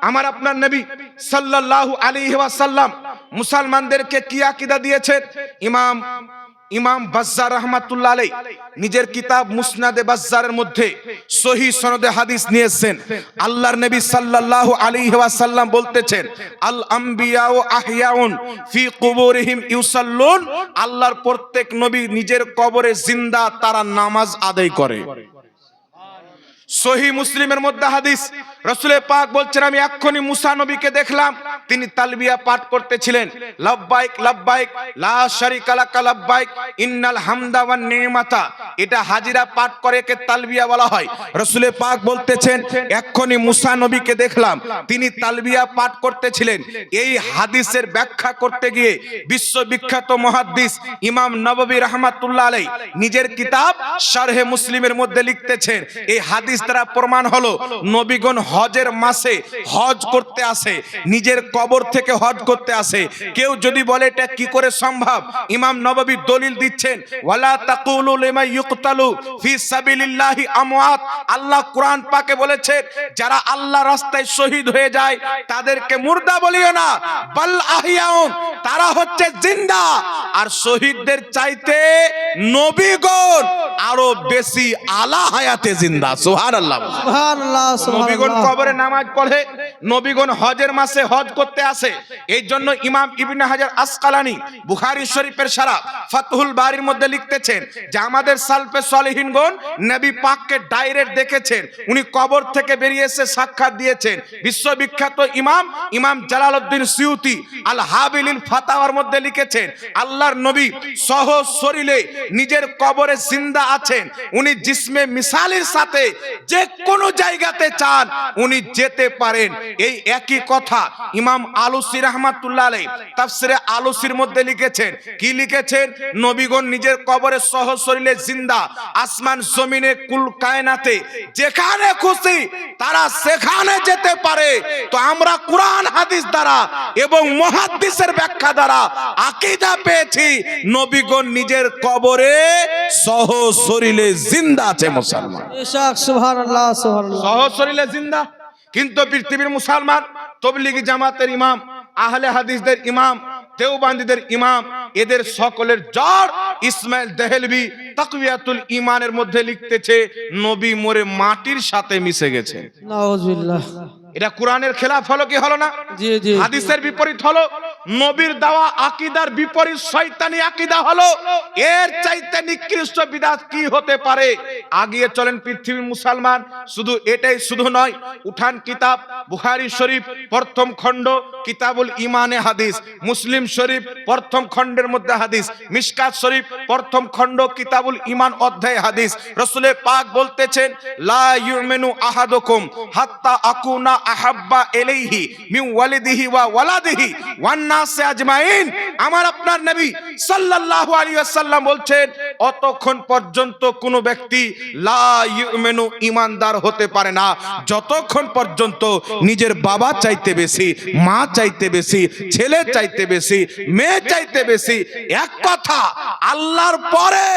আমার আপনার নবী সাল্লাল্লাহু আলাইহি ওয়াসাল্লাম মুসলমানদেরকে কি আকীদা দিয়েছেন? ইমাম বাজ্জার রাহমাতুল্লাহ আলাইহি নিজের কিতাব মুসনাদে বাজ্জারের মধ্যে সহিহ সনদে হাদিস নিয়েছেন। আল্লাহর নবী সাল্লাল্লাহু আলাইহি ওয়াসাল্লাম বলতেছেন, আল আম্বিয়াউ আহইয়াউন ফি কুবুরিহিম ইউসাল্লুন, আল্লাহর প্রত্যেক নবী নিজের কবরে জিন্দা, তারা নামাজ আদায় করে। সহিহ মুসলিমের মধ্যে হাদিস, রাসূল পাক বলছেন, আমি এক্ষুনি মুসা নবীকে দেখলাম, তিনি তালবিয়া পাঠ করতেছিলেন, লাব্বাইক লাব্বাইক লা শারিকা লাকা লাব্বাইক ইন্নাল হামদা ওয়ান নিমাতা। এটা হাজিরা পাঠ করে কে তালবিয়া বলা হয়। রাসূল পাক বলতেছেন, এক্ষুনি মুসা নবীকে দেখলাম, তিনি তালবিয়া পাঠ করতেছিলেন। এই হাদিসের ব্যাখ্যা করতে গিয়ে বিশ্ববিখ্যাত মুহাদ্দিস ইমাম নববী রাহমাতুল্লাহ আলাইহি নিজের কিতাব শারহে মুসলিমের মধ্যে লিখতেছেন, এই হাদিস দ্বারা প্রমাণ হলো নবীগণ হজের মাসে হজ করতে আসে, নিজের কবর থেকে হজ করতে আসে। কেউ যদি বলে এটা কি করে সম্ভব, ইমাম নববী দলিল দিচ্ছেন, ওয়ালা তাকুলু লিমা ইউকতালু ফি সাবিলিল্লাহি আমওয়াত। আল্লাহ কোরআন পাকে বলেছেন, যারা আল্লাহ রাস্তায় শহীদ হয়ে যায় তাদেরকে মুর্দা বলিও না, বাল আহইয়াউন, তারা হচ্ছে জিন্দা। আর শহীদদের চাইতে নবীগণ আরো বেশি আলা হায়াতে জিন্দা। সুবহানাল্লাহ, সুবহানাল্লাহ। নবীগণ কবরে নামাজ পড়ে, নবীগণ হজের মাসে হজ করতে আসে। এই জন্য ইমাম ইবনে হাজার আসকালানি বুখারী শরীফের শারহ ফাতহুল বারীর মধ্যে লিখতেছেন যে আমাদের সালফে সালেহিনগণ নবী পাককে ডাইরেক্ট দেখেছেন, উনি কবর থেকে বেরিয়ে এসে সাক্ষাৎ দিয়েছেন। বিশ্ববিখ্যাত ইমাম জালালউদ্দিন সিউতি আল হাবিলিল ফাতাওয়ার মধ্যে লিখেছেন, আল্লাহর নবী সহ শরীরে নিজের কবরে জিন্দা আছেন, উনি জিসমে মিসালের সাথে যে কোনো জায়গাতে চান উনি যেতে পারেন। এই একই কথা ইমাম আলুসি রাহমাতুল্লাহ আলাইহি তাফসিরে আলুসির মধ্যে লিখেছেন। কি লিখেছেন? নবীগণ নিজের কবরে সহ শরীরে জিন্দা, আসমান জমিনে কুল কায়নাতে যেখানে খুশি তারা সেখানে যেতে পারে। তো আমরা কোরআন হাদিস দ্বারা এবং মুহাদ্দিসের ব্যাখ্যা দ্বারা আকীদা পেয়েছি নবীগণ নিজের কবরে সহ শরীরে জিন্দা আছে। মুসলমান সুবহানাল্লাহ, সুবহানাল্লাহ, সহ শরীরে জিন্দা। কিন্তু পৃথিবীর মুসলমান তবলিগি জামাতের ইমাম, আহলে হাদিসদের ইমাম, দেওবন্দীদের ইমাম, এদের সকলের জড় ইসমাইল দেহলভী তাকওয়াতুল ঈমানের মধ্যে লিখতেছে, নবী মরে মাটির সাথে মিশে গেছে। নাউজুবিল্লাহ। এটা কোরআনের খেলাফ হলো কি হলো না? জি জি। হাদিসের বিপরীত হলো, নবীর দেওয়া আকীদার বিপরীত শয়তানি আকীদা হলো। এর চাইতে নিকৃষ্ট বিদআত কি হতে পারে? আগিয়ে চলেন পৃথিবীর মুসলমান। শুধু এটাই শুধু নয়, উঠান কিতাব বুখারী শরীফ প্রথম খণ্ড কিতাবুল ঈমানে হাদিস, মুসলিম শরীফ প্রথম খণ্ডের মধ্যে হাদিস, মিশকাত শরীফ প্রথম খণ্ড কিতাবুল ঈমান অধ্যায় হাদিস। রাসূল পাক বলতেছেন, লা ইউমিনু আহাদুকুম হাত্তা আকুনা আহাব্বা ইলাইহি মিন ওয়ালিদিহি ওয়া ওয়ালাদিহি ওয়ান নাস আজমাইন। আমার আপনার নবী সাল্লাল্লাহু আলাইহি ওয়াসাল্লাম বলছেন, অতক্ষণ পর্যন্ত কোন ব্যক্তি লা ইউমিনু ঈমানদার হতে পারে না যতক্ষণ পর্যন্ত নিজের বাবা চাইতে বেশি, মা চাইতে বেশি, ছেলে চাইতে বেশি, মেয়ে চাইতে বেশি, এক কথা আল্লাহর পরে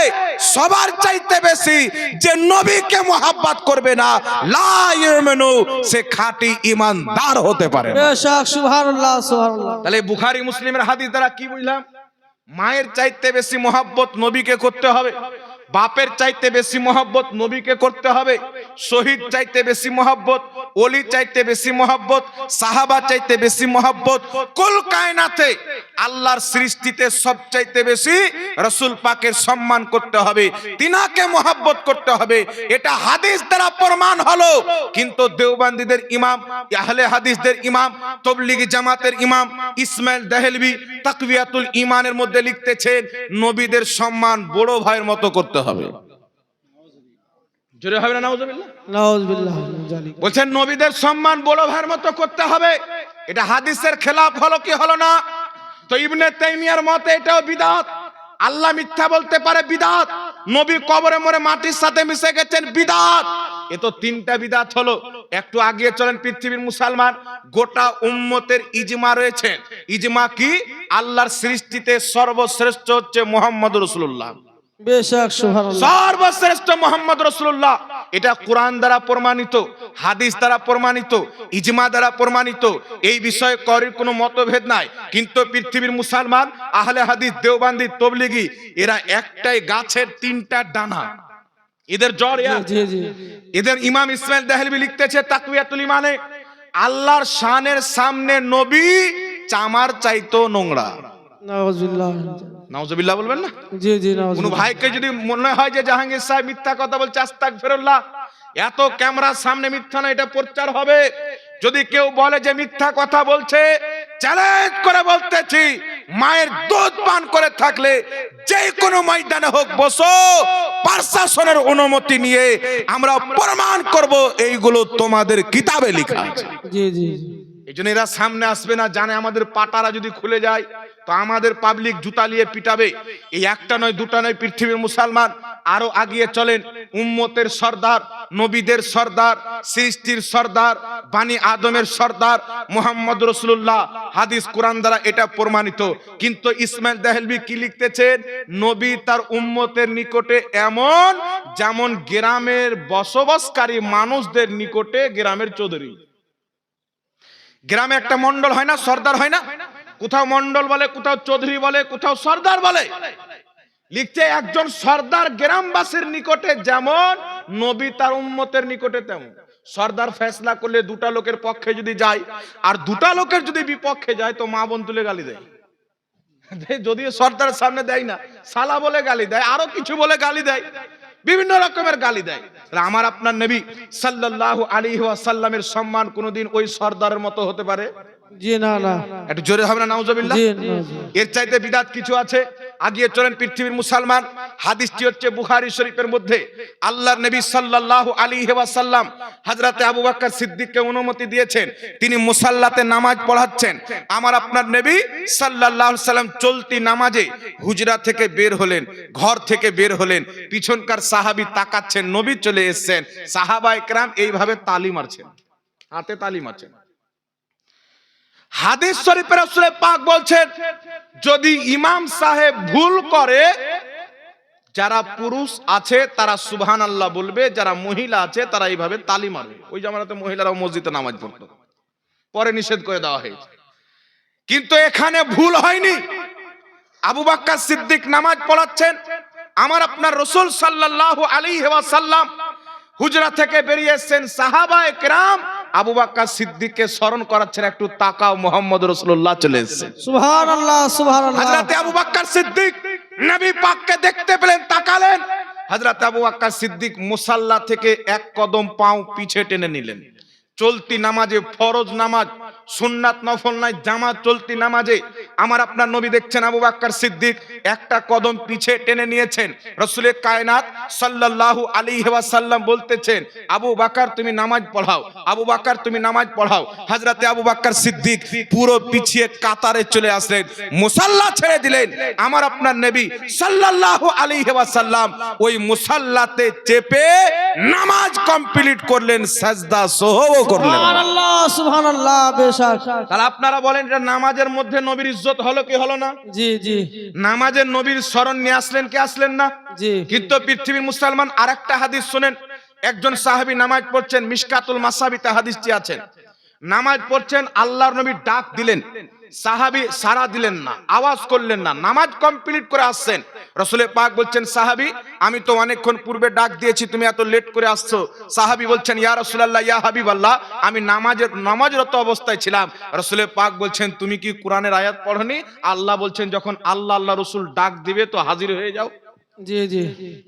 সবার চাইতে বেশি যে নবীকে মুহাব্বত করবে না, লা ইউমিনু, সে খাঁটি ঈমানদার হতে পারে না। বেশক, সুবহানাল্লাহ, সুবহানাল্লাহ। তাহলে বুখারী মুসলিমের হাদিস দ্বারা কি বুঝলাম? মায়ের চাইতে বেশি মহব্বত নবীকে করতে হবে, বাপের চাইতে বেশি মহব্বত নবীকে করতে হবে, শহীদ চাইতে বেশি মহব্বত, ওলি চাইতে বেশি মহব্বত, সাহাবা চাইতে বেশি মহব্বত, কুল কায়নাতে আল্লাহর সৃষ্টিতে সবচাইতে বেশি রাসূল পাকের সম্মান করতে হবে, তিনাকে মহব্বত করতে হবে। এটা হাদিস দ্বারা প্রমাণ হলো। কিন্তু দেওবন্দীদের ইমাম, আহলে হাদিসদের ইমাম, তবলিগি জামাতের ইমাম ইসমাইল দেহলভী তাকওয়াতুল ঈমানের মধ্যে লিখতেছেন, নবীদের সম্মান বড় ভাইয়ের মতো করতে হবে। জোরে হবে না? নাউজুবিল্লাহ, নাউজুবিল্লাহ। বলছেন নবীদের সম্মান বড় ভাইয়ের মতো করতে হবে। এটা হাদিসের খেলাফ হলো কি হলো না? তো ইবনে তাইমিয়ার মতে এটাও বিদআত। আল্লাহ মিথ্যা বলতে পারে, বিদআত। নবী কবরে মরে মাটির সাথে মিশে গেছেন, বিদআত। এ তো তিনটা বিদআত হলো। একটু আগিয়ে চলেন পৃথিবীর মুসলমান, গোটা উম্মতের ইজমা রয়েছে। ইজমা কি? আল্লাহর সৃষ্টিতে সর্বশ্রেষ্ঠ হচ্ছে মুহাম্মদ রাসূলুল্লাহ। বেশক, সুবহানাল্লাহ। সর্বশ্রেষ্ঠ মুহাম্মদ রাসূলুল্লাহ। এটা কোরআন দ্বারা প্রমাণিত, হাদিস দ্বারা প্রমাণিত, ইজমা দ্বারা প্রমাণিত। এই বিষয়ে কারোর কোনো মতভেদ নাই। কিন্তু পৃথিবীর মুসলমান, আহলে হাদিস, দেওবন্দি, তবলিগি, এরা একটাই গাছের তিনটা ডানা। এদের জ্বর জি জি এদের ইমাম ইসমাইল দেহলভী লিখতেছে তাকওয়াতুল ইমানে, আল্লাহর শানের সামনে নবী চামার চাইতো নোংরা। নাউজুবিল্লাহ। নাউজুবিল্লাহ বলবেন না? জি জি কোন নাউজুবিল্লাহ। ভাইকে যদি মনে হয় যে জাহাঙ্গীর সাহেব মিথ্যা কথা বলছে, আস্তাগফিরুল্লাহ, এত ক্যামেরার সামনে মিথ্যা না, এটা প্রচার হবে। যদি কেউ বলে যে মিথ্যা কথা বলছে, চ্যালেঞ্জ করে বলতেছি, মায়ের দুধ পান করে থাকলে যে কোনো ময়দানে হোক বসো, প্রশাসনের অনুমতি নিয়ে আমরা প্রমাণ করব এইগুলো তোমাদের কিতাবে লেখা আছে। জি জি এই জন্য এরা সামনে আসবে না, জানে আমাদের পাটারা যদি খুলে যায় তো আমাদের পাবলিক জুতা নিয়ে পিটাবে। এই একটা নয়, দুটা নয়, পৃথিবীর মুসলমান আরো আগিয়ে চলেন। উম্মতের সর্দার, নবীদের সর্দার, সৃষ্টির সর্দার, বানি আদমের সর্দার মুহাম্মদ রাসূলুল্লাহ, হাদিস কোরআন দ্বারা এটা প্রমাণিত। কিন্তু ইসমাইল দেহলভী কি লিখতেছেন? নবী তার উম্মতের নিকটে এমন যেমন গ্রামের বসবাসকারী মানুষদের নিকটে গ্রামের চৌধুরী। গ্রামে একটা মন্ডল হয় না, সর্দার হয় না? কোথাও মন্ডল বলে, কোথাও চৌধুরী বলে, কোথাও সর্দার বলে। লিখছে একজন সর্দার গ্রামবাসীর নিকটে যেমন, নবী তার উম্মতের নিকটে তেমন। সর্দার ফেসলা করলে দুটা লোকের পক্ষে যদি যায় আর দুটা লোকের যদি বিপক্ষে যায় তো মা বোন তুলে গালি দেয়। যদিও সর্দারের সামনে দেয় না, সালা বলে গালি দেয়, আরো কিছু বলে গালি দেয়, বিভিন্ন রকমের গালি দেয়। আমার আপনার নবী সাল্লাল্লাহু আলাইহি ওয়াসাল্লামের সম্মান কোনোদিন ওই সর্দারের মতো হতে পারে? জি না না। একটু জোরে হবে না নাউজুবিল্লাহ? জি এর চাইতে বিদাত কিছু আছে? আগিয়ে চলেন পৃথিবীর মুসলমান। হাদিসটি হচ্ছে বুখারী শরীফের মধ্যে। আল্লাহর নবী সাল্লাল্লাহু আলাইহি ওয়াসাল্লাম হযরতে আবু বকর সিদ্দিককে অনুমতি দিয়েছেন, তিনি মুসাল্লাতে নামাজ পড়াচ্ছেন। আমার আপনার নবী সাল্লাল্লাহু আলাইহি সাল্লাম চলতি নামাজে হুজরা থেকে বের হলেন, ঘর থেকে বের হলেন, পিছনকার সাহাবী তাকাচ্ছেন, নবী চলে এসেছেন, সাহাবায়ে কেরাম এইভাবে তালি মারছেন, হাতে তালি মারছেন। হাদিস শরীফে রাসূল পাক বলছেন, যদি ইমাম সাহেব ভুল করে, যারা পুরুষ আছে তারা সুবহানাল্লাহ বলবে, যারা মহিলা আছে তারা এইভাবে তালি মারবে। ওই জামানাতে মহিলারাও মসজিদে নামাজ পড়তো, পরে নিষেধ করে দেওয়া হয়েছে। কিন্তু এখানে ভুল হয়নি। আবু বকর সিদ্দিক নামাজ পড়াচ্ছেন, আমার আপনার রাসূল সাল্লাল্লাহু আলাইহি ওয়াসাল্লাম হুজরা থেকে বেরিয়ে এসেছেন, সাহাবায়ে কেরাম আবু বকর সিদ্দিককে স্মরণ করাচ্ছেন, একটু তাকাও, মুহাম্মদ রাসূলুল্লাহ চলে এসেছেন। সুবহানাল্লাহ সুবহানাল্লাহ। হযরতে আবু বকর সিদ্দিক নবী পাককে দেখতে পেলেন, তাকালেন। হযরতে আবু বকর সিদ্দিক মুসাল্লা থেকে এক কদম পাও পিছে টেনে নিলেন। চলতি নামাজে, ফরজ নামাজ, সুন্নাত নফল নাই, জামাত চলতি নামাজে আমার আপনার নবী দেখছেন আবু বকর সিদ্দিক একটা কদম পিছে টেনে নিয়েছেন। রাসূলে কায়নাত সাল্লাল্লাহু আলাইহি ওয়াসাল্লাম বলতেছেন, আবু বকর তুমি নামাজ পড়াও, আবু বকর তুমি নামাজ পড়াও। হযরতে আবু বকর সিদ্দিক পুরো পিছিয়ে কাতারে চলে আসলেন, মুসাল্লা ছেড়ে দিলেন। আমার আপনার নবী সাল্লাল্লাহু আলাইহি ওয়াসাল্লাম ওই মুসাল্লাতে চেপে নামাজ কমপ্লিট করলেন, সাজদা সহ করলেন। সুবহানাল্লাহ সুবহানাল্লাহ। বেশক। তাহলে আপনারা বলেন, এটা নামাজের মধ্যে নবীর ইজ্জত হলো কি হলো না? জি জি নামাজের নবীর স্মরণ নিয়ে আসলেন কি আসলেন না? জি। কিন্তু পৃথিবীর মুসলমান আরেকটা হাদিস শুনেন। একজন সাহাবী নামাজ পড়ছেন, মিশকাতুল মাসাবিতে হাদিসটি আছে। নামাজ পড়ছেন, আল্লাহর নবী ডাক দিলেন, সাহাবী সাড়া দিলেন না, আওয়াজ করলেন না, নামাজ কমপ্লিট করে আসছেন। রাসূল পাক বলছেন, সাহাবী আমি তো অনেকক্ষণ পূর্বে ডাক দিয়েছি, তুমি এত লেট করে আসছো। সাহাবী বলছেন, ইয়া রাসূলুল্লাহ, ইয়া হাবিবাল্লাহ, আমি নামাজরত অবস্থায় ছিলাম। রাসূল পাক বলছেন, তুমি কি কোরআনের আয়াত পড়নি? আল্লাহ বলছেন, যখন আল্লাহ রাসূল ডাক দিবে তো হাজির হয়ে যাও। জি জি।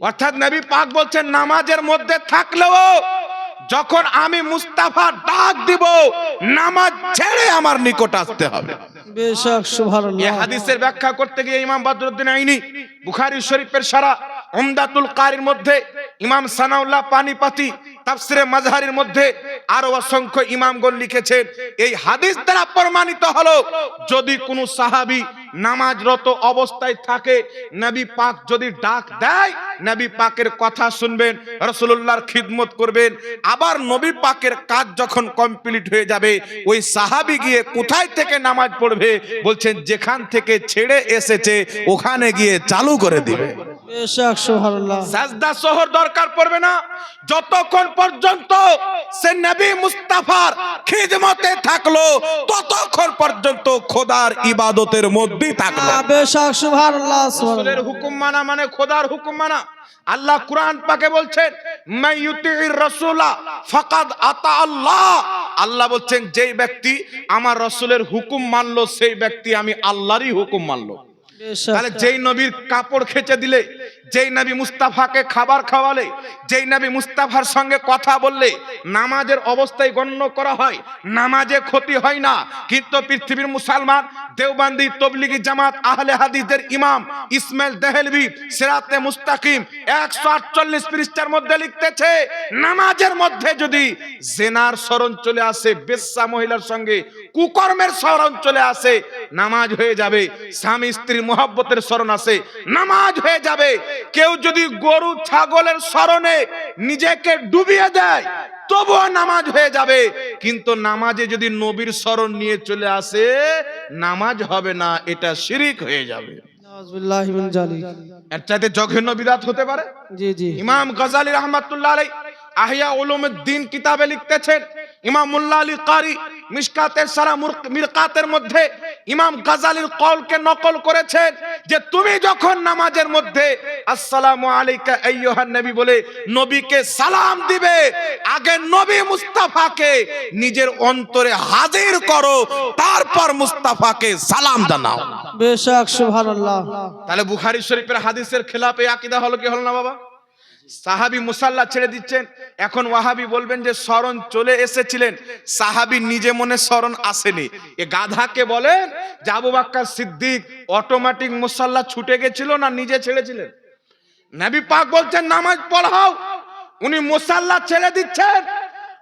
অর্থাৎ নবী পাক বলছেন, নামাজের মধ্যে থাকলেও যখন আমি মুস্তাফা ডাক দিব, নামাজ ছেড়ে আমার নিকট আসতে হবে। বেশক সুবহানাল্লাহ। এই হাদিসের ব্যাখ্যা করতে গিয়ে ইমাম বদরুদ্দিন আইনি বুখারী শরীফের সারা উমদাতুল কারির মধ্যে, ইমাম সানাউল্লাহ পানিপাতি তাফসিরে মাজহারির মধ্যে আরো অসংখ্য ইমামগণ লিখেছেন, এই হাদিস দ্বারা প্রমাণিত হলো, যদি কোনো সাহাবী নামাজরত অবস্থায় থাকে, নবী পাক যদি ডাক দেয়, নবী পাকের কথা শুনবেন, রাসূলুল্লাহর খিদমত করবেন। আবার নবী পাকের কাজ যখন কমপ্লিট হয়ে যাবে, ওই সাহাবী গিয়ে কোথায় থেকে নামাজ পড়বে? বলছেন, যেখান থেকে ছেড়ে এসেছে ওখানে গিয়ে চালু করে দিবে। বেশক সুবহানাল্লাহ সাজদা সহর দরকার পড়বে না যতক্ষণ পর্যন্ত সে নবী মুস্তাফার খিদমতে থাকলো, ততক্ষণ পর্যন্ত খোদার ইবাদতের মধ্যেই থাকলো। বেশক সুবহানাল্লাহ রাসূলের হুকুম মানা মানে খোদার হুকুম মানা। আল্লাহ কুরআন পাকে বলছেন মান ইউতির রাসূলা ফাকাদ আতা আল্লাহ। আল্লাহ বলছেন যেই ব্যক্তি আমার রাসূলের হুকুম মানলো সেই ব্যক্তি আমি আল্লাহরই হুকুম মানলো। তাহলে যেই নবীর কাপড় খেচে দিলে, যেই নবী মুস্তাফাকে খাবার খাওয়ালে, যেই নবী মুস্তাফার সঙ্গে কথা বললে নামাজের অবস্থায় গণ্য করা হয়, নামাজে ক্ষতি হয় না। কিন্তু পৃথিবীর মুসলমান দেওবন্দি তবলিগি জামাত আহলে হাদিসের ইমাম ইসমাইল দেহলভি সিরাতে মুস্তাকিম 148 পৃষ্ঠার মধ্যে লিখতেছে নামাজের মধ্যে যদি জিনার স্মরণ চলে আসে, বেশ্যা মহিলার সঙ্গে কুকর্মের স্মরণ চলে আসে, নামাজ হয়ে যাবে। স্বামী স্ত্রীর মহব্বতের স্মরণ আসে, নামাজ হয়ে যাবে। কেউ যদি গরু ছাগলের স্মরণে নিজেকে ডুবিয়ে দেয় তবুও নামাজ হয়ে যাবে। কিন্তু নামাজে যদি নবীর স্মরণ নিয়ে চলে আসে নামাজ হবে না, এটা শিরিক হয়ে যাবে। নাউযুবিল্লাহি মিন যালিক। এর চাইতে জঘন্য বিদআত হতে পারে? জি জি। ইমাম গজালি রাহমাতুল্লাহ আলাইহি আহিয়া উলুমুদ্দিন কিতাবে লিখতেছেন, ইমাম মুল্লা আলী কারি মিশকাতের সারা মিরকাতের মধ্যে ইমাম গজালির কওলকে নকল করেছেন যে তুমি যখন নামাজের মধ্যে আসসালামু আলাইকা আইয়ুহান নবী বলে নবীকে সালাম দিবে, আগে নবী মুস্তাফাকে নিজের অন্তরে হাজির করো, তারপর মুস্তাফাকে সালাম জানাও। বেশক সুবহানাল্লাহ। তাহলে বুখারী শরীফের হাদিসের খেলাফে আকীদা হলো কি হলো না বাবা? সাহাবী মুসাল্লা ছেড়ে দিচ্ছেন, এখন ওয়াহাবি বলবেন যে স্মরণ চলে এসেছিলেন, সাহাবী নিজে মনে স্মরণ আসেনি। এ গাধাকে বলেন যে আবু বকর সিদ্দিক অটোমেটিক মুসাল্লা ছুটে গেছিল না নিজে ছেড়েছিলেন? নবী পাক বলছেন নামাজ পড়াও, উনি মুসাল্লা ছেড়ে দিচ্ছেন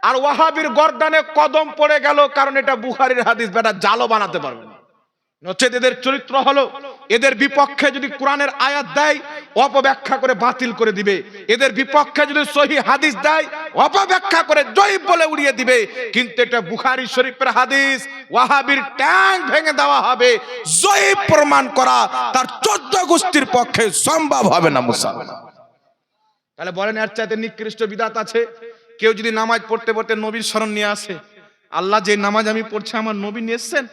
আর ওয়াহাবির গর্দানে কদম পড়ে গেল, কারণ এটা বুখারীর হাদিস, বেটা জালো বানাতে পারবে না। নচেত এদের চরিত্র হলো এদের বিপক্ষে যদি কোরআনের আয়াত দেয় অপব্যাখ্যা করে বাতিল করে দিবে, এদের বিপক্ষে যদি সহিহ হাদিস দেয় অপব্যাখ্যা করে জয়ীফ বলে উড়িয়ে দিবে। কিন্তু এটা বুখারী শরীফের হাদিস, ওয়াহাবির ট্যাঙ্ক ভেঙে দেওয়া হবে, জয়ীফ প্রমাণ করা তার 14 গোষ্ঠীর পক্ষে সম্ভব হবে না মুসলমান। তাহলে বলেন এর চাইতে নিকৃষ্ট বিদআত আছে? কেউ যদি নামাজ পড়তে পড়তে নবীর স্মরণ নিয়ে আসে, আল্লাহ যে নামাজ আমি পড়ছি আমার নবী নিয়ে এসেছেন,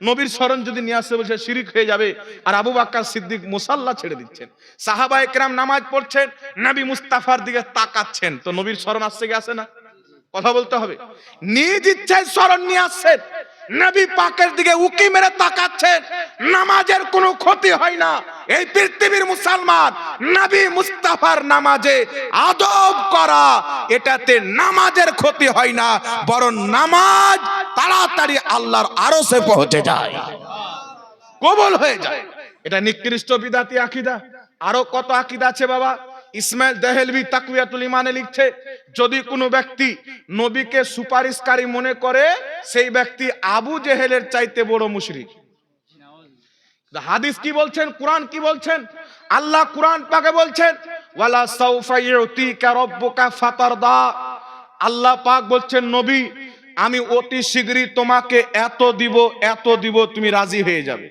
নবীর স্মরণ যদি নিয়ে আসে বলছে শিরিক হয়ে যাবে। আর আবু বকর সিদ্দিক মুসাল্লা ছেড়ে দিচ্ছেন, সাহাবায়ে কেরাম নামাজ পড়ছেন, নবী মুস্তাফার দিকে তাকাচ্ছেন, তো নবীর স্মরণ আসছে কি আসে না? কথা বলতে হবে। নিজ ইচ্ছায় স্মরণ নিয়ে আসছেন, নবী পাকের দিকে উকি মেরে তাকাচ্ছেন, নামাজের কোনো ক্ষতি হয় না। এই পৃথিবীর মুসলমান নবী মুস্তাফার নামাজে আদব করা, এটাতে নামাজের ক্ষতি হয় না, বরং নামাজ তাড়াতাড়ি আল্লাহর আরশে পৌঁছে যায়, কবুল হয়ে যায়। এটা নিকৃষ্ট বিদআতি আকীদা। আরো কত আকীদা আছে বাবা। ইসমাইল দেহলভি তাকওয়াতুল ঈমানে লিখছে, যদি কোনো ব্যক্তি নবীকে সুপারিশকারী মনে করে সেই ব্যক্তি আবু জেহেলের চাইতে বড় মুশরিক। হাদিস কি বলছেন, কোরআন কি বলছেন? আল্লাহ কোরআন পাকে বলছেন ওয়ালা সাউফা ইউতিকা রাব্বুকা ফাতারদা। আল্লাহ পাক বলছেন নবী আমি অতি শীঘ্রই তোমাকে এত দিব তুমি রাজি হয়ে যাবে,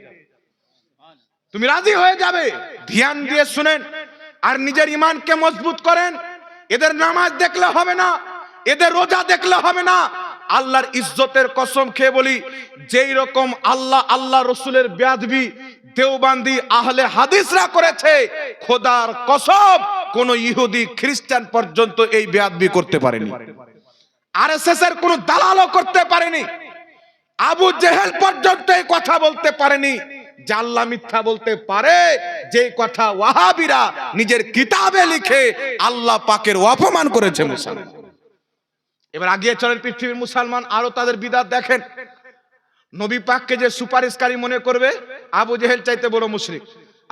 তুমি রাজি হয়ে যাবে। ধ্যান দিয়ে শুনেন আর নিজের ঈমানকে মজবুত করেন। এদের নামাজ দেখলে হবে না, এদের রোজা দেখলে হবে না। আল্লাহর ইজ্জতের কসম খেয়ে বলি, যেই রকম আল্লাহ রসুলের বেয়াদবি দেওবন্দি আহলে হাদিসরা করেছে, খোদার কসম কোন ইহুদি খ্রিস্টান পর্যন্ত এই বেয়াদবি করতে পারেনি, আরএসএস এর কোন দালালও করতে পারেনি, আবু জেহেল পর্যন্ত এই কথা বলতে পারেনি। জাল্লা মিথ্যা বলতে পারে যে কথা ওয়াহাবিরা নিজের কিতাবে লিখে আল্লাহ পাকের অপমান করেছে মুসলমান। এবার আগিয়ে চলেন পৃথিবীর মুসলমান, আরো তাদের বিদআত দেখেন। নবী পাককে যে সুপারিশকারী মনে করবে আবু জেহেল চাইতে বড় মুশরিক।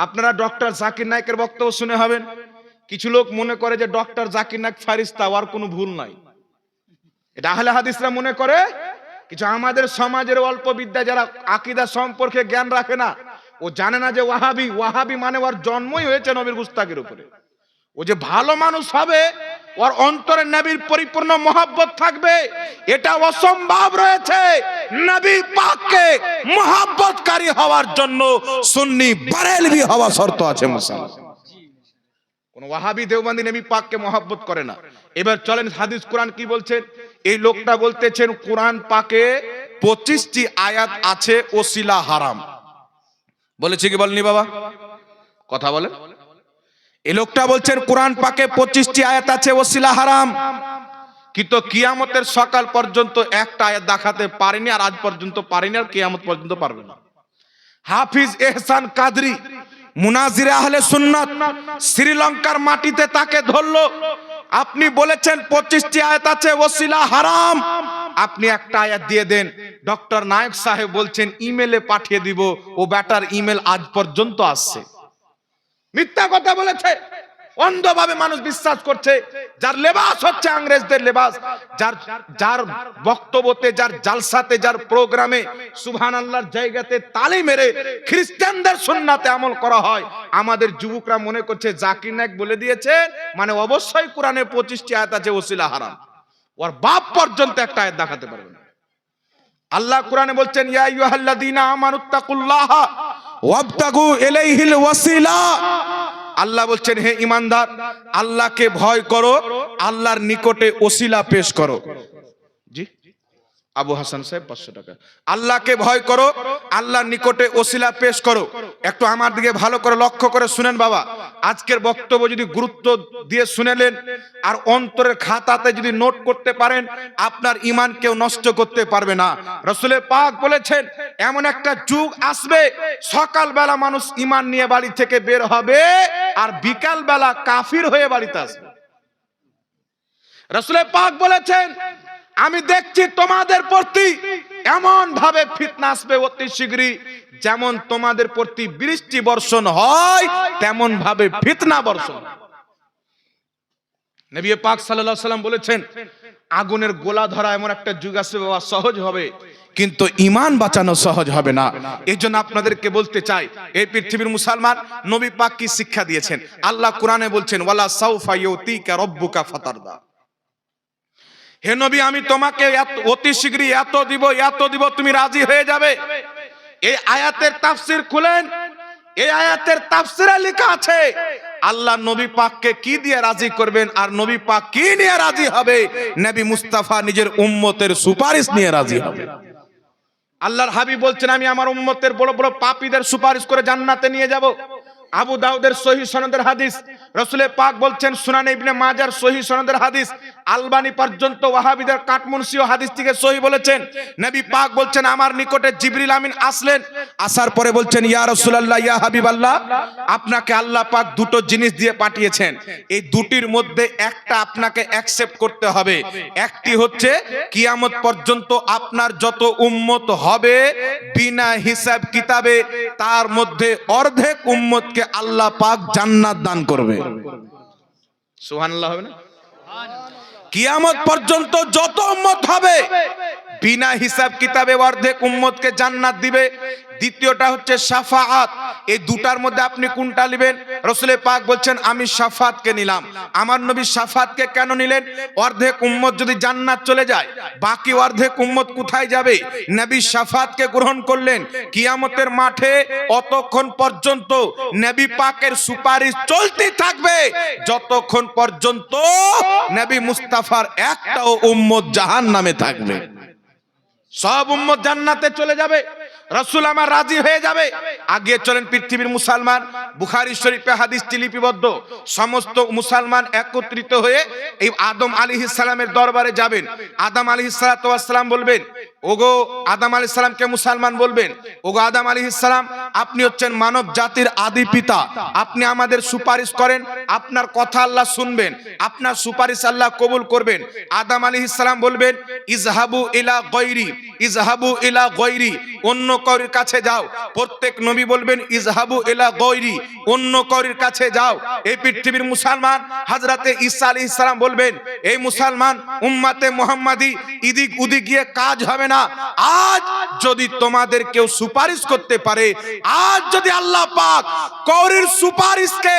আপনারা ডক্টর জাকির নায়েকের বক্তব্য শুনে হবেন, কিছু লোক মনে করে যে ডক্টর জাকির নায়েক ফারিস্তা, আর কোনো ভুল নাই। এটা আহলে হাদিসরা মনে করে। কিছু আমাদের সমাজের অল্প বিদ্যা যারা আকীদা সম্পর্কে জ্ঞান রাখে না, ও জানে না যে ওয়াহাবি মানে ওর জন্মই হয়েছে নবীর গুস্তাখির উপরে। ও যে ভালো মানুষ হবে, ওর অন্তরে নবীর পরিপূর্ণ মহব্বত থাকবে, এটা অসম্ভব রয়েছে। নবী পাককে মহব্বতকারী হওয়ার জন্য সুন্নি বারেলভি হওয়া শর্ত আছে মুসলমান। কোন ওয়াহাবি দেওবন্দি নবী পাককে মহব্বত করে না। এবার চলেন হাদিস কোরআন কি বলছেন। এই লোকটা বলতেছেন কোরআন পাকে 25টি আয়াত আছে ওসিলা হারাম। বলেছে কি বলেনি বাবা? কথা বলেন। এই লোকটা বলছেন কোরআন পাকে 25টি আয়াত আছে ওসিলা হারাম, কিন্তু কিয়ামতের সকাল পর্যন্ত একটা আয়াত দেখাতে পারেনি, আর আজ পর্যন্ত পারেনি, আর কিয়ামত পর্যন্ত পারবে না। হাফিজ এহসান কাদরি মুনাজিরে আহলে সুন্নাত শ্রীলঙ্কার মাটিতে তাকে ধরলো। আপনি বলেছেন 25টি আয়াত আছে ওসিলা হারাম, আপনি একটা আয়াত দিয়ে দেন। ডক্টর নায়ক সাহেব বলছেন ইমেলে পাঠিয়ে দিব। ও ব্যাটার ইমেল আজ পর্যন্ত আসছে। মিথ্যা কথা বলেছে, অন্ধভাবে মানুষ বিশ্বাস করছে। যার লেবাস হচ্ছে ইংরেজদের লেবাস, যার বক্তব্যতে, যার জালসাতে, যার প্রোগ্রামে সুবহানাল্লাহর জায়গাতে তালি মেরে খ্রিস্টানদের সুন্নাতে আমল করা হয়, আমাদের যুবকরা মনে করছে জাকির নায়েক বলে দিয়েছে মানে অবশ্যই কোরআনে 25টি আয়াত আছে ওসিলা হারাম। ওর বাপ পর্যন্ত একটা আয়াত দেখাতে পারবে না। আল্লাহ কোরআনে বলছেন ইয়া আইয়ুহাল্লাযীনা আমানুত্তাকুল্লাহা ওয়াবতাগু ইলাইহিল ওয়াসিলা। আল্লাহ বলছেন হে ঈমানদার, আল্লাহকে ভয় করো, আল্লাহর নিকটে ওসিলা পেশ করো। জি আবু হাসান সাহেব 500 টাকা। আল্লাহকে ভয় করো, আল্লাহর নিকটে ওসিলা পেশ করো। একটু আমার দিকে ভালো করে লক্ষ্য করে শুনেন বাবা। আজকের বক্তব্য যদি গুরুত্ব দিয়ে শুনেলেন আর অন্তরের খাতাতে যদি নোট করতে পারেন, আপনার ঈমান কেউ নষ্ট করতে পারবে না। রাসূল পাক বলেছেন এমন একটা যুগ আসবে, সকালবেলা মানুষ ঈমান নিয়ে বাড়ি থেকে বের হবে আর বিকালবেলা কাফির হয়ে বাড়িতে আসবে। রাসূল পাক বলেছেন আমি দেখছি তোমাদের প্রতি এমন ভাবে ফিতনা আসবে অতি শীঘ্রই, যেমন তোমাদের প্রতি বৃষ্টি বর্ষণ হয় তেমন ভাবে ফিতনা বর্ষণ। নবী পাক সাল্লাল্লাহু আলাইহি সাল্লাম বলেছেন আগুনের গোলা ধরা এমন একটা যুগ আসবে বাবা, সহজ হবে কিন্তু ঈমান বাঁচানো সহজ হবে না। এইজন্য আপনাদেরকে বলতে চাই, এই পৃথিবীর মুসলমান নবী পাক কি শিক্ষা দিয়েছেন? আল্লাহ কোরআনে বলছেন ওয়ালা সাউফা ইউতিকা রাব্বুকা ফাতারদা। হে নবী আমি তোমাকে অতি শীঘ্রই এত দিব তুমি রাজি হয়ে যাবে। এই আয়াতের তাফসীর খুলেন, এই আয়াতের তাফসীরে লেখা আছে আল্লাহ নবী পাককে কি দিয়ে রাজি করবেন আর নবী পাক কি নিয়ে রাজি হবে? নবী মুস্তাফা নিজের উম্মতের সুপারিশ নিয়ে রাজি হবে। আল্লাহর হাবিব বলছেন আমি আমার উম্মতের বড় বড় পাপীদের সুপারিশ করে জান্নাতে নিয়ে যাব। আবু দাউদের সহিহ সনদের হাদিস, রাসূল পাক বলছেন সুনানে ইবনে মাজার সহিহ সনদের হাদিস, আলবানী পর্যন্ত ওয়াহাবিদের কাটমুনসিও হাদিস থেকে সহিহ বলেছেন। নবী পাক বলছেন আমার নিকটে জিবরিল আমিন আসলেন, আসার পরে বলছেন ইয়া রাসূলুল্লাহ ইয়া হাবিবাল্লাহ, আপনাকে আল্লাহ পাক দুটো জিনিস দিয়ে পাঠিয়েছেন, এই দুটির মধ্যে একটা আপনাকে অ্যাকসেপ্ট করতে হবে। একটি হচ্ছে কিয়ামত পর্যন্ত আপনার যত উম্মত হবে বিনা হিসাব কিতাবে তার মধ্যে অর্ধেক উম্মতকে আল্লাহ পাক জান্নাত দান করবে। সুবহানাল্লাহ হবে না? কিয়ামত পর্যন্ত যত উম্মত হবে বিনা হিসাব কিতাবে অর্ধেক উম্মতকে জান্নাত দিবে। দ্বিতীয়টা হচ্ছে শাফাআত। এই দুটার মধ্যে আপনি কোনটা নেবেন? রাসূল পাক বলছেন আমি শাফাআতকে নিলাম। আমার নবী শাফাআতকে কেন নিলেন? অর্ধেক উম্মত যদি জান্নাত চলে যায় বাকি অর্ধেক উম্মত কোথায় যাবে? নবী শাফাআতকে গ্রহণ করলেন। কিয়ামতের মাঠে অতক্ষণ পর্যন্ত নবী পাকের সুপারিশ চলতে থাকবে যতক্ষণ পর্যন্ত নবী মুস্তাফার একটাও উম্মত জাহান্নামে থাকবে। সব উম্মত জান্নাতে চলে যাবে, রাসূল আমার রাজি হয়ে যাবে। আগে চলেন পৃথিবীর মুসলমান, বুখারী শরীফে হাদিসটি লিপিবদ্ধ, সমস্ত মুসলমান একত্রিত হয়ে এই আদম আলাইহিস সালামের দরবারে যাবেন। আদম আলাইহিস সালাতু ওয়াস সালাম বলবেন ওগো আদম আলাইহিস সালামকে মুসলমান বলবেন ওগো আদম আলাইহিস সালাম আপনি হচ্ছেন মানব জাতির আদি পিতা, আপনি আমাদের সুপারিশ করেন, আপনার কথা আল্লাহ শুনবেন, আপনার সুপারিশ আল্লাহ কবুল করবেন। আদম আলাইহিস সালাম বলবেন ইজহাবু ইলা গায়রি, ইজহাবু ইলা গায়রি, অন্য কারোর কাছে যাও। প্রত্যেক নবী বলবেন ইজহাবু ইলা গায়রি, অন্য কারোর কাছে যাও। এই পৃথিবীর মুসলমান হযরতে ঈসা আলাইহিস সালাম বলবেন এই মুসলমান উম্মতে মুহাম্মাদি ইদিক উদিক গিয়ে কাজ হবে না। আজ যদি তোমাদের কেউ সুপারিশ করতে পারে, আজ যদি আল্লাহ পাক কারোর সুপারিশকে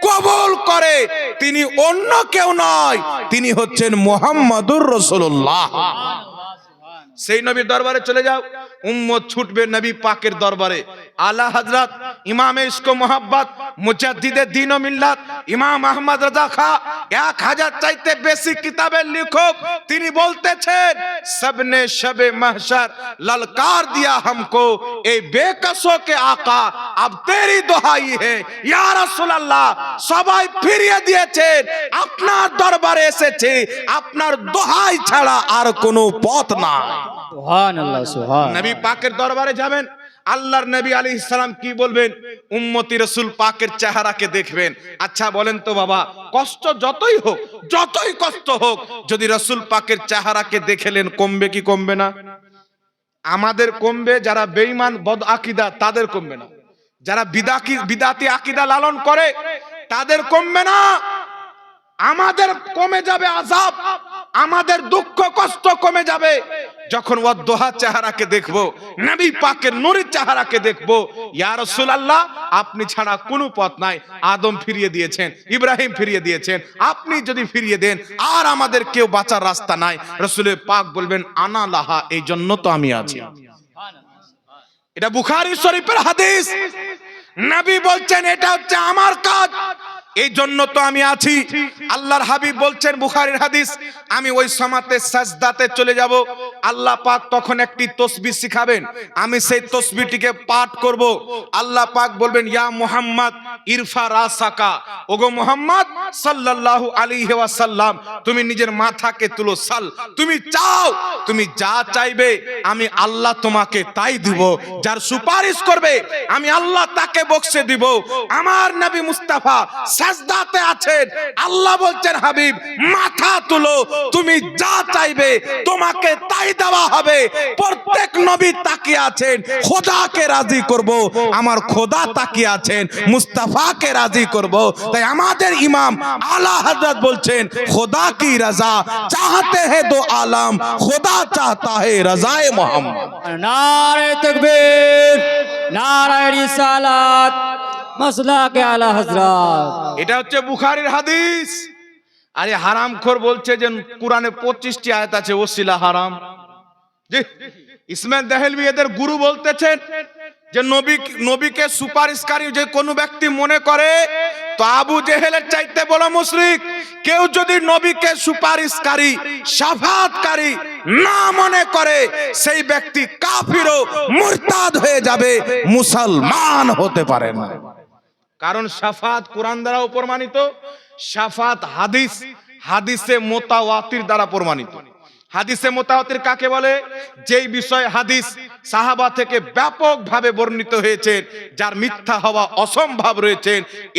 কবুল করে, তিনি অন্য কেউ নয়, তিনি হচ্ছেন মুহাম্মাদুর রাসূলুল্লাহ। সেই নবীর দরবারে চলে যাও, উম্মত ছুটবে নবী পাকের দরবারে। আলা হযরত ইমামে ইশক ও মোহাব্বত মুজাদ্দিদে দ্বীন ও মিল্লাত ইমাম আহমদ রাজা খা 1000 চাইতে বেশি কিতাবের লেখক, তিনি বলতেছেন सबने शबे महशर ललकार दिया हमको ए बेकसों के आका अब तेरी दुहाई है या रसूल अल्लाह। সবাই ফিরিয়ে দিয়েছেন, আপনার দরবারে এসেছে, আপনার দোহাই ছাড়া আর কোনো পথ নাই। সুবহানাল্লাহ সুবহান। নবী পাকের দরবারে যাবেন, আল্লাহর নবী আলাইহিস সালাম কি বলবেন? উম্মতি রাসূল পাকের চেহারাকে দেখবেন। আচ্ছা বলেন তো বাবা, কষ্ট যতই হোক, যতই কষ্ট হোক, যদি রাসূল পাকের চেহারাকে দেখলেন কমবে কি কমবে না? আমাদের কমবে, যারা বেঈমান বদ আকীদা তাদের কমবে না, যারা বিদাতি আকীদা লালন করে তাদের কমবে না। আমাদের কমে যাবে আযাব, আমাদের দুঃখ কষ্ট কমে যাবে যখন ওয়াদুহা চেহারাকে দেখবো, নবী পাকের নূরের চেহারাকে দেখবো। ইয়া রাসূলুল্লাহ, আপনি ছাড়া কোনো পথ নাই। আদম ফিরিয়ে দিয়েছেন, ইব্রাহিম ফিরিয়ে দিয়েছেন, আপনি যদি ফিরিয়ে দেন আর আমাদের কেউ বাঁচার রাস্তা নাই। রাসূল পাক বলবেন আনা লাহা, এই জন্য তো আমি আছি। এটা বুখারী শরীফের হাদিস। নবী বলছেন এটা হচ্ছে আমার কাজ, এই জন্য তো আমি আছি। আল্লাহর হাবিব বলছেন বুখারীর হাদিস, আমি ওই সামাতে সাজদাতে চলে যাব, আল্লাহ পাক তখন একটি তাসবিহ শিখাবেন, আমি সেই তাসবিহটিকে পাঠ করব। আল্লাহ পাক বলবেন ইয়া মুহাম্মদ ইরফা রাসাকা, ওগো মুহাম্মদ সাল্লাল্লাহু আলাইহি ওয়াসাল্লাম, তুমি নিজের মাথাকে তুলো। সাল, তুমি চাও, তুমি যা চাইবে আমি আল্লাহ তোমাকে তাই দিব। যার সুপারিশ করবে আমি আল্লাহ তাকে বকশে দিব। আমার নবী মুস্তাফা সাজদাতে আছেন, আল্লাহ বলছেন হাবিব মাথা তুলো, তুমি যা চাইবে তোমাকে তাই দেওয়া হবে। প্রত্যেক নবী তাকিয়ে আছেন খোদাকে রাজি করব, আমার খোদা তাকিয়ে আছেন মুস্তাফাকে রাজি করব। তাই আমাদের ইমাম আলা হযরত বলছেন খোদা কি রাজা চাহতে हैं दो आलम, खुदा चाहता है रजाए मोहम्मद। नारे तकबीर, नारे रिसालात, মাসলাকে আলা হযরত। এটা হচ্ছে বুখারীর হাদিস। আরে হারামখোর বলছে যে কোরআনে 25টি আয়াত আছে ওসিলা হারাম। জি, ইসমাইল দেহলভি এদের গুরু বলতেছেন যে নবীকে সুপারিশকারী যে কোনো ব্যক্তি মনে করে তো আবু জেহেলের চাইতে বড় মুশরিক। কেউ যদি নবীকে সুপারিশকারী শাফাআতকারী না মনে করে সেই ব্যক্তি কাফির ও মুরতাদ হয়ে যাবে, মুসলমান হতে পারে না। কারণ শাফাআত কোরআন দ্বারা প্রমাণিত, শাফাআত হাদিসে মুতাওয়াতির দ্বারা প্রমাণিত। হাদিসে মুতাওয়াতির কাকে বলে? যেই বিষয় হাদিস সাহাবা থেকে ব্যাপকভাবে বর্ণিত হয়েছে, যার মিথ্যা হওয়া অসম্ভব রয়েছে,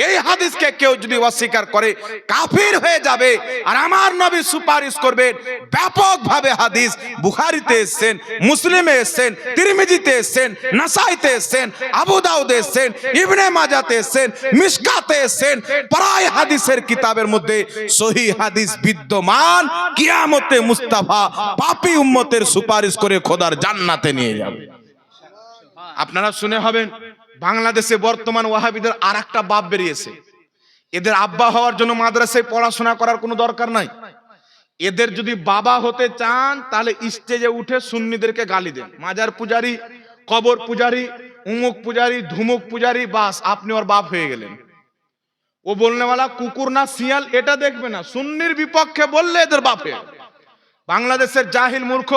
এই হাদিসকে কেউ যদি অস্বীকার করে কাফির হয়ে যাবে। আর আমার নবী সুপারিশ করবেন ব্যাপকভাবে। হাদিস বুখারীতে এসেছেন, মুসলিমে এসেছেন, তিরমিজিতে এসেছেন, নাসাইতে এসেছেন, আবু দাউদে এসেছেন, ইবনে মাজাতে এসেছেন, মিশকাতে এসেছেন। প্রায় হাদিসের কিতাবের মধ্যে সহিহ হাদিস বিদ্যমান। কিয়ামতে মুস্তাফা পাপী উম্মতের সুপারিশ করে খোদার জান্নাতে নিয়ে যাবে। আপনারা শুনে হবেন বাংলাদেশে বর্তমান ওয়াহাবিদের আরেকটা বাপ বেরিয়েছে। এদের আব্বা হওয়ার জন্য মাদ্রাসায় পড়াশোনা করার কোনো দরকার নাই। এদের যদি বাবা হতে চান তাহলে স্টেজে উঠে সুন্নিদেরকে গালি দেন, মাজার পূজারি, কবর পূজারি, উমুক পূজারি, ধুমুক পূজারি, বাস আপনি ওর বাপ হয়ে গেলেন। ও বলনেওয়ালা কুকুর না শিয়াল এটা দেখবে না, সুন্নির বিপক্ষে বললে এদের বাপে। বাংলাদেশের জাহিল মূর্খ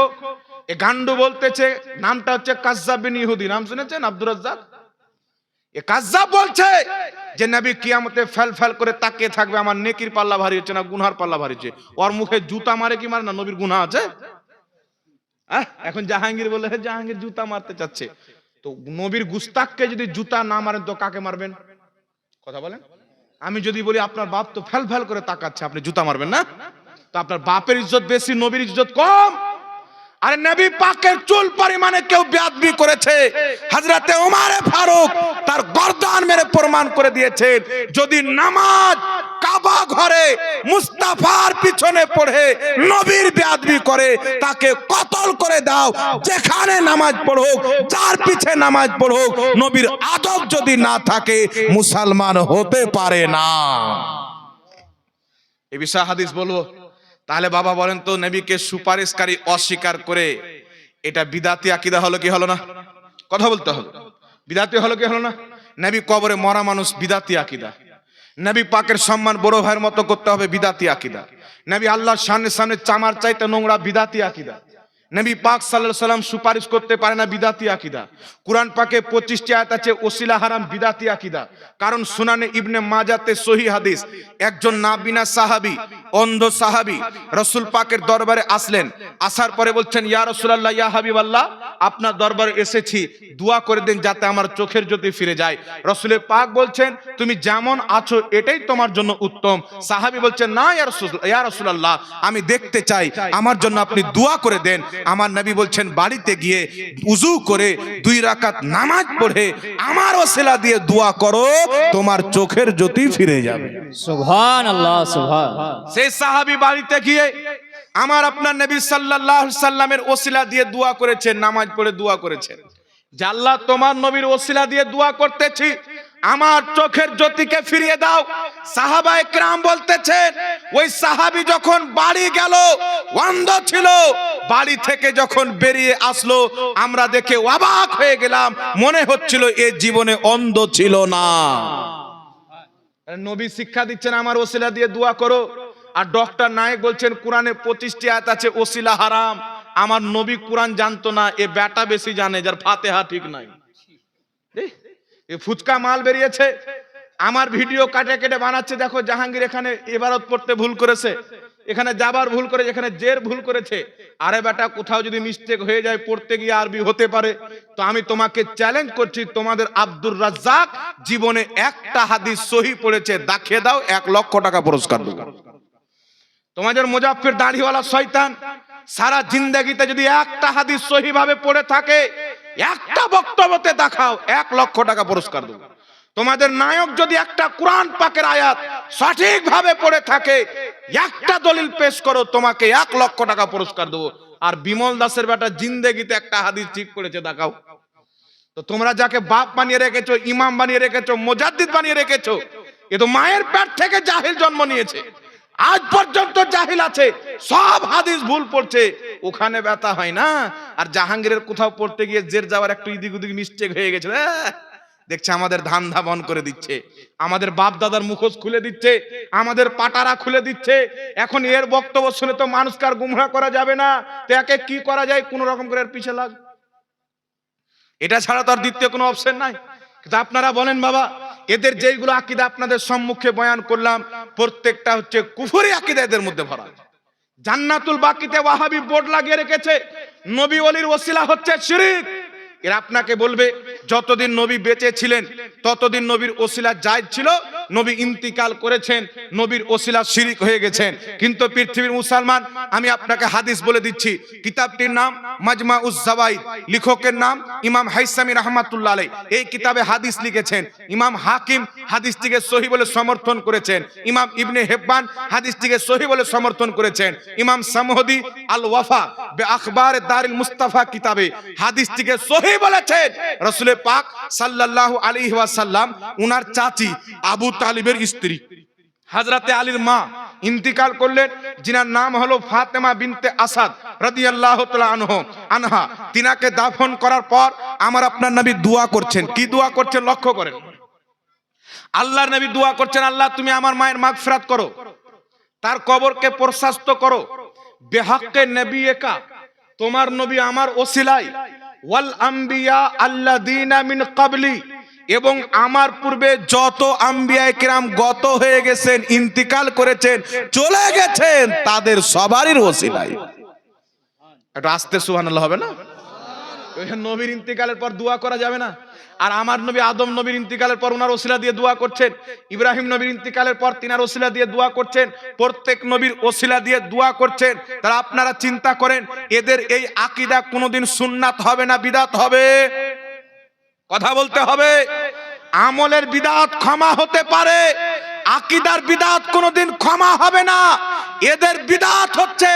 এ গান্ডু বলতেছে, নামটা হচ্ছে কাজ্জাব বিন ইহুদি, নাম শুনেছেন? আব্দুর রাজ্জাক। এ কাজ্জাব বলছে যে নবী কিয়ামতে ফেল করে তাকিয়ে থাকবে, আমার নেকির পাল্লা ভারী হচ্ছে না গুনহার পাল্লা ভারী হচ্ছে। ওর মুখে জুতা মারে কি মারে না? নবীর গুনাহ আছে? এখন জাহাঙ্গীর বলে জাহাঙ্গীর জুতা মারতে চাচ্ছে। তো নবীর গুস্তাককে যদি জুতা না মারেন তো কাকে মারবেন? কথা বলেন। আমি যদি বলি আপনার বাপ তো ফেল করে তাকাচ্ছে, আপনি জুতা মারবেন না? তো আপনার বাপের ইজ্জত বেশি, নবীর ইজ্জত কম। আরে নবী পাকের চুল পরিমাণে কেউ বেয়াদবি করেছে, হযরতে ওমর ফারুক তার গর্দান মেরে প্রমাণ করে দিয়েছেন। যদি নামাজ কাবা ঘরে মুস্তাফার পিছনে পড়ে নবীর বেয়াদবি করে তাকে কতল করে দাও। যেখানে নামাজ পড়ুক, যার পিছে নামাজ পড়ুক, নবীর আদব যদি না থাকে মুসলমান হতে পারে না। এই বিষয়ে হাদিস বলবো। তাহলে বাবা বলেন তো, নবীকে সুপারিশকারী অস্বীকার করে এটা বিদাতি আকীদা হলো কি হলো না? কথা বলতে হলো। বিদাতি হলো কি হলো না? নবী কবরে মরা মানুষ বিদাতি আকীদা। নবী পাকের সম্মান বড় ভাইয়ের মতো করতে হবে বিদাতি আকীদা। নবী আল্লাহর সামনে চামার চাইতে নোংরা বিদাতি আকীদা। নবী পাক সাল্লাল্লাহু আলাইহি সাল্লাম সুপারিশ করতে পারে না বিদাতি আকীদা। কুরআন পাকে 25টি আয়াত আছে ওসিলা হারাম বিদাতি আকীদা। কারণ সুনানে ইবনে মাজাতে সহিহ হাদিস, একজন নাবিনা সাহাবী, অন্ধ সাহাবী রাসূল পাকের দরবারে আসলেন। আসার পরে বলছেন, ইয়া রাসূলুল্লাহ, ইয়া হাবিবাল্লাহ, আপনার দরবারে এসেছি, দোয়া করে দেন যাতে আমার চোখের জ্যোতি ফিরে যায়। রাসূল পাক বলছেন, তুমি যেমন আছো এটাই তোমার জন্য উত্তম। সাহাবী বলছেন, না ইয়া রাসূলুল্লাহ, আমি দেখতে চাই, আমার জন্য আপনি দোয়া করে দেন। আমার নবী বলছেন, বাড়িতে গিয়ে উযু করে 2 রাকাত নামাজ পড়ে আমার ওসিলা দিয়ে দোয়া করো, তোমার চোখের জ্যোতি ফিরে যাবে। সুবহানাল্লাহ, সুবহান। সেই সাহাবী বাড়িতে গিয়ে আমার আপনার নবী সাল্লাল্লাহু আলাইহি সাল্লামের ওসিলা দিয়ে দোয়া করেছেন, নামাজ পড়ে দোয়া করেছেন যে আল্লাহ তোমার নবীর ওসিলা দিয়ে দোয়া করতেছি, আমার চোখের জ্যোতিকে ফিরিয়ে দাও। সাহাবায়ে কেরাম বলতেছেন, ওই সাহাবী যখন বাড়ি গেল, অন্ধ ছিল, বাড়ি থেকে যখন বেরিয়ে আসলো, আমরা দেখে অবাক হয়ে গেলাম, মনে হচ্ছিল এ জীবনে অন্ধ ছিল না। নবী শিক্ষা দিচ্ছেন আমার ওসিলা দিয়ে দোয়া করো, আর ডক্টর নায়েক বলছেন কোরআনে 25টি আয়াত আছে ওসিলা হারাম। আমার নবী কোরআন জানতো না, এ বেটা বেশি জানে, যার ফাতিহা ঠিক নাই। এ ফুচকা মাল বেরিয়েছে, আমার ভিডিও কাটে কেটে বানাচ্ছে। দেখো জাহাঙ্গীর এখানে ইবারত পড়তে ভুল করেছে, এখানে যাবার ভুল করে, এখানে জের ভুল করেছে। আরে বেটা, কোথাও যদি মিস্টেক হয়ে যায়, পড়তে গিয়ে আরবি হতে পারে। তো আমি তোমাকে চ্যালেঞ্জ করছি, তোমাদের আব্দুর রাজ্জাক জীবনে একটা হাদিস সহি পড়েছে, দেখিয়ে দাও, 1 লক্ষ টাকা পুরস্কার দেবো। তোমাদের মুজাফফর দাড়িওয়ালা শয়তান সারা জিন্দেগিতে যদি একটা হাদিস সহি ভাবে পড়ে থাকে, একটা বক্তব্যতে দেখাও, 1 লক্ষ টাকা পুরস্কার দেবো। তোমাদের নায়ক যদি একটা কোরআন পাকের আয়াত সঠিক ভাবে পড়ে থাকে, একটা দলিল পেশ করো, তোমাকে 1 লক্ষ টাকা পুরস্কার দেবো। আর বিমল দাসের বেটা জিন্দেগিতে একটা হাদিস ঠিক করেছে, দেখাও। তো তোমরা যাকে বাপ বানিয়ে রেখেছো, ইমাম বানিয়ে রেখেছো, মুজাদ্দিদ বানিয়ে রেখেছো, এ তো মায়ের পেট থেকে জাহিল জন্ম নিয়েছে, আজ পর্যন্ত জাহিল আছে, সব হাদিস ভুল পড়ছে, ওখানে ব্যথা হয় না। আর জাহাঙ্গীরের কোথাও পড়তে গিয়ে জের যাওয়ার একটু ইদিক উদিক মিস্টেক হয়ে গেছে, দেখছে আমাদের ধান্দা বন্ধ করে দিচ্ছে, আমাদের বাপ দাদার মুখোশ খুলে দিচ্ছে, আমাদের পাটারা খুলে দিচ্ছে। এখন এর বক্তব্য শুনে তো মানুষকে আর গুমরাহ করা যাবে না, তো একে কি করা যায়, কোন রকম করে এর পিছে লাগ, এটা ছাড়া তো আর দ্বিতীয় কোনো অপশন নাই। কিন্তু আপনারা বলেন বাবা, এদের যেইগুলো আকীদা আপনাদের সম্মুখে বয়ান করলাম, প্রত্যেকটা হচ্ছে কুফরি আকীদা এদের মধ্যে ভরা। জান্নাতুল বাকিতে ওয়াহাবি বোর্ড লাগিয়ে রেখেছে, নবী ওলির ওসিলা হচ্ছে শিরক। এরা আপনাকে বলবে যতদিন নবী বেঁচে ছিলেন ততদিন নবীর ওসিলা জায়েজ ছিল, নবী ইন্তিকাল করেছেন, নবীর ওসিলা শিরক হয়ে গেছেন। কিন্তু পৃথিবীর মুসলমান, আমি আপনাকে হাদিস বলে দিচ্ছি, কিতাবটির নাম মাজমাউজ জাওয়াইদ, লেখকের নাম ইমাম হাইসামি রাহমাতুল্লাহ আলাইহি। এই কিতাবে হাদিস লিখেছেন। ইমাম হাকিম হাদিসটিকে সহিহ বলে সমর্থন করেছেন, ইমাম ইবনে হিব্বান হাদিসটিকে সহিহ বলে সমর্থন করেছেন, ইমাম সামহদি আল ওয়াফা বে আখবার দারিল মুস্তাফা কিতাবে হাদিসটিকে সহিহ বলেছেন। রাসূল পাক সাল্লাল্লাহু আলাইহি ওয়াসাল্লাম উনার চাচি আবু তালিবের স্ত্রী হযরতে আলীর মা ইন্তিকাল করলেন, যিনার নাম হলো ফাতেমা বিনতে আসাদ রাদিয়াল্লাহু তাআলা আনহা। তিনাকে দাফন করার পর আমার আপনার নবী দোয়া করছেন। কি দোয়া করছেন লক্ষ্য করেন। আল্লাহর নবী দোয়া করছেন, আল্লাহ তুমি আমার মায়ের মাগফিরাত করো, তার কবরকে প্রশস্ত করো, বিহাক্কে নবিয়্যিকা, তোমার নবী আমার ওসিলায়, ওয়াল আম্বিয়া আল্লাযীনা মিন ক্বাবলি, এবং আমার পূর্বে যত আম্বিয়ায়ে কেরাম গত হয়ে গেছেন, ইন্তিকাল করেছেন, চলে গেছেন, তাদের সবারই ওসিলায়। একটু আস্তে সুবহানাল্লাহ হবে না? নবীর ইন্তিকালের পর দোয়া করা যাবে না? আর আমার নবী আদম নবীর ইন্তিকালের পর ওনার ওসিলা দিয়ে দোয়া করছেন, ইব্রাহিম নবীর ইন্তিকালের পর তিনার ওসিলা দিয়ে দোয়া করছেন, প্রত্যেক নবীর ওসিলা দিয়ে দোয়া করছেন। তারা আপনারা চিন্তা করেন, এদের এই আকীদা কোনোদিন সুন্নাত হবে না বিদআত হবে? কথা বলতে হবে। আমলের বিদআত ক্ষমা হতে পারে, আকীদার বিদআত কোনোদিন ক্ষমা হবে না। এদের বিদআত হচ্ছে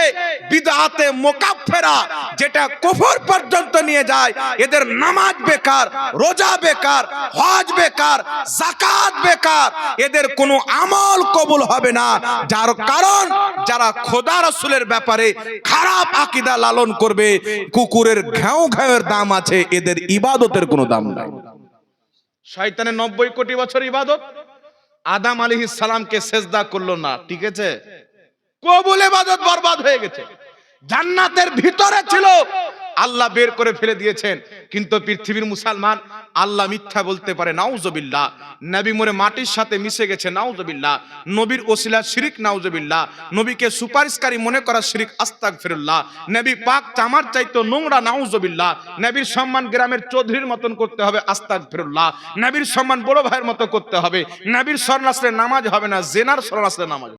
বিদআতে মুকাফফিরা, যেটা কুফর পর্যন্ত নিয়ে যায়। এদের নামাজ বেকার, রোজা বেকার, হজ বেকার, যাকাত বেকার, এদের কোনো আমল কবুল হবে না। যার কারণ যারা খোদা রাসূলের ব্যাপারে খারাপ আকীদা লালন করবে, কুকুরের ঘ্যাও ঘ্যাওয়ের দাম আছে, এদের ইবাদতের কোনো দাম নাই। শয়তানের 90 কোটি বছর ইবাদত, আদম আলাইহিস সালামকে সেজদা করলো না, ঠিক আছে, কবুল ইবাদত বরবাদ হয়ে গেছে। জান্নাতের ভিতরে ছিল, আল্লাহ বের করে ফেলে দিয়েছেন। কিন্তু পৃথিবীর মুসলমান আল্লাহ মিথ্যা বলতে পারে, নাউজুবিল্লাহ। নবী মরে মাটির সাথে মিশে গেছে, নাউজুবিল্লাহ। নবীর ওসিলা শিরিক, নাউজুবিল্লাহ। নবীকে সুপারিশকারী মনে করা শিরিক, আস্তাগফিরুল্লাহ। নবী পাক চামার চাইতো নোংরা, নাউজুবিল্লাহ। নবীর সম্মান গ্রামের চৌধুরীর মতন করতে হবে, আস্তাগফিরুল্লাহ। নবীর সম্মান বড় ভাইয়ের মতো করতে হবে। নবীর শরণ আসলে নামাজ হবে না, জেনার শরণ আসলে নামাজ।